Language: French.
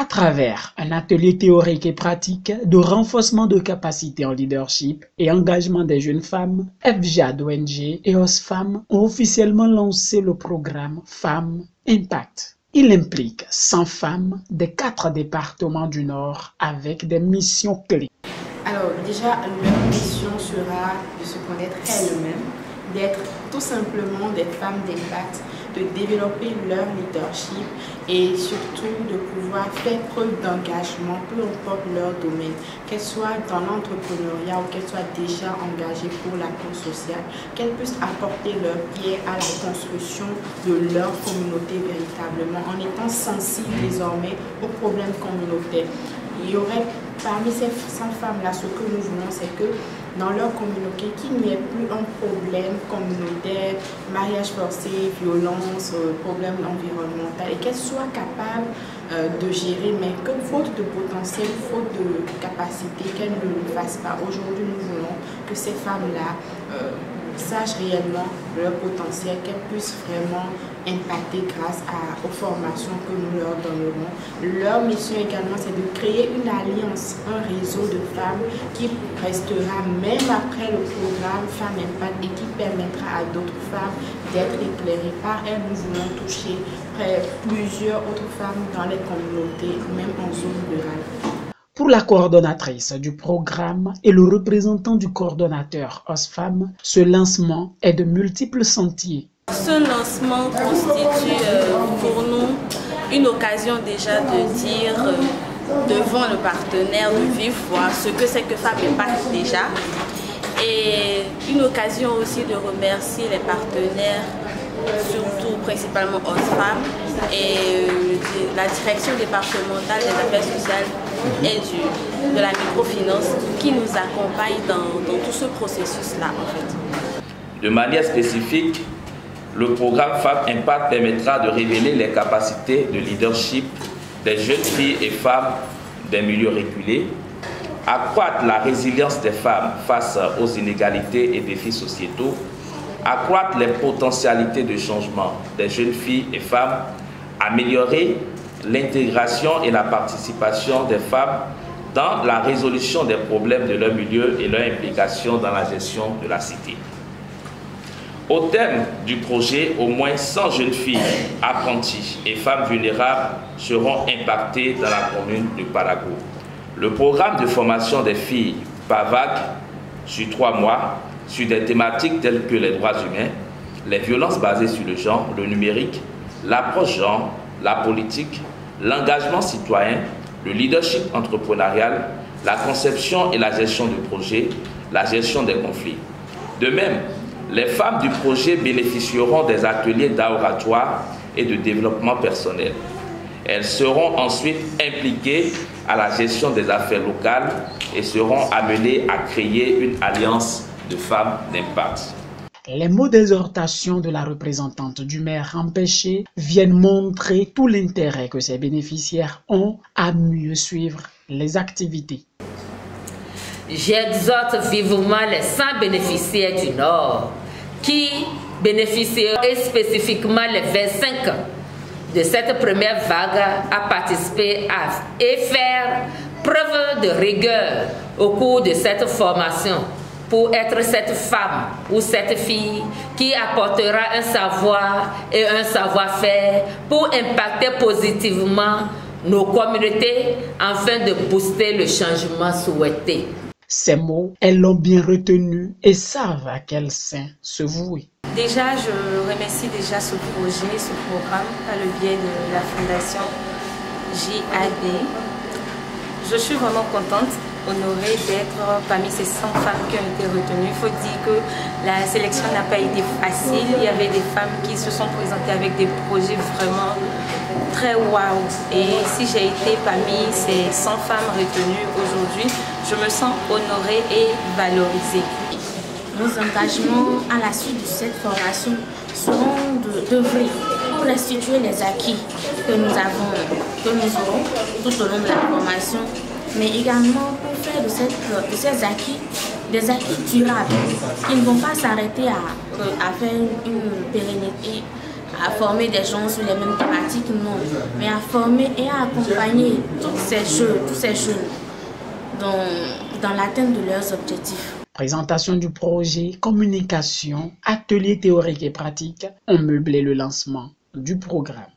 À travers un atelier théorique et pratique de renforcement de capacités en leadership et engagement des jeunes femmes, FJAD ONG et OSFAM ont officiellement lancé le programme Femmes Impact. Il implique 100 femmes des 4 départements du Nord avec des missions clés. Alors déjà, leur mission sera de se connaître elles-mêmes, d'être tout simplement des femmes d'impact, de développer leur leadership et surtout de pouvoir faire preuve d'engagement, peu importe leur domaine, qu'elles soient dans l'entrepreneuriat ou qu'elles soient déjà engagées pour la cause sociale, qu'elles puissent apporter leur pierre à la construction de leur communauté véritablement, en étant sensibles désormais aux problèmes communautaires. Il y aurait parmi ces 100 femmes-là, ce que nous voulons, c'est que dans leur communauté, qu'il n'y ait plus un problème communautaire, mariage forcé, violence, problème environnemental, et qu'elles soient capables de gérer, mais que faute de potentiel, faute de capacité, qu'elles ne le fassent pas. Aujourd'hui, nous voulons que ces femmes-là sachent réellement leur potentiel, qu'elles puissent vraiment impacter grâce aux formations que nous leur donnerons. Leur mission également, c'est de créer une alliance, un réseau de femmes qui restera même après le programme Femmes Impact et qui permettra à d'autres femmes d'être éclairées. Par elles, nous voulons toucher plusieurs autres femmes dans les communautés, même en zone rurale. Pour la coordonnatrice du programme et le représentant du coordonnateur OSFAM, ce lancement est de multiples sentiers. Ce lancement constitue pour nous une occasion déjà de dire devant le partenaire de vive voix ce que c'est que Femmes Impact déjà, et une occasion aussi de remercier les partenaires, surtout principalement OSFAM et la direction départementale des affaires sociales et de la microfinance qui nous accompagne dans tout ce processus-là en fait. De manière spécifique, le programme Femmes Impact permettra de révéler les capacités de leadership des jeunes filles et femmes des milieux reculés, accroître la résilience des femmes face aux inégalités et défis sociétaux, accroître les potentialités de changement des jeunes filles et femmes, améliorer l'intégration et la participation des femmes dans la résolution des problèmes de leur milieu et leur implication dans la gestion de la cité. Au terme du projet, au moins 100 jeunes filles, apprentis et femmes vulnérables seront impactées dans la commune de Parago. Le programme de formation des filles par vague sur 3 mois sur des thématiques telles que les droits humains, les violences basées sur le genre, le numérique, l'approche genre, la politique, l'engagement citoyen, le leadership entrepreneurial, la conception et la gestion de projets, la gestion des conflits. De même, les femmes du projet bénéficieront des ateliers d'art oratoire et de développement personnel. Elles seront ensuite impliquées à la gestion des affaires locales et seront amenées à créer une alliance de femmes d'impact. Les mots d'exhortation de la représentante du maire empêché viennent montrer tout l'intérêt que ces bénéficiaires ont à mieux suivre les activités. J'exhorte vivement les 100 bénéficiaires du Nord qui bénéficieront spécifiquement les 25 de cette première vague à participer et faire preuve de rigueur au cours de cette formation pour être cette femme ou cette fille qui apportera un savoir et un savoir-faire pour impacter positivement nos communautés afin de booster le changement souhaité. Ces mots, elles l'ont bien retenu et savent à quel sein se vouer. Déjà, je remercie déjà ce projet, ce programme, par le biais de la fondation JAD. Je suis vraiment contente, honorée d'être parmi ces 100 femmes qui ont été retenues. Il faut dire que la sélection n'a pas été facile. Il y avait des femmes qui se sont présentées avec des projets vraiment très waouh. Et si j'ai été parmi ces 100 femmes retenues aujourd'hui, je me sens honorée et valorisée. Nos engagements à la suite de cette formation seront d'œuvrer pour restituer les acquis que nous aurons tout au long de la formation, mais également pour faire de ces acquis des acquis durables qui ne vont pas s'arrêter à faire une pérennité à former des gens sur les mêmes thématiques, non, mais à former et à accompagner tous ces jeunes dans l'atteinte de leurs objectifs. Présentation du projet, communication, ateliers théoriques et pratiques ont meublé le lancement du programme.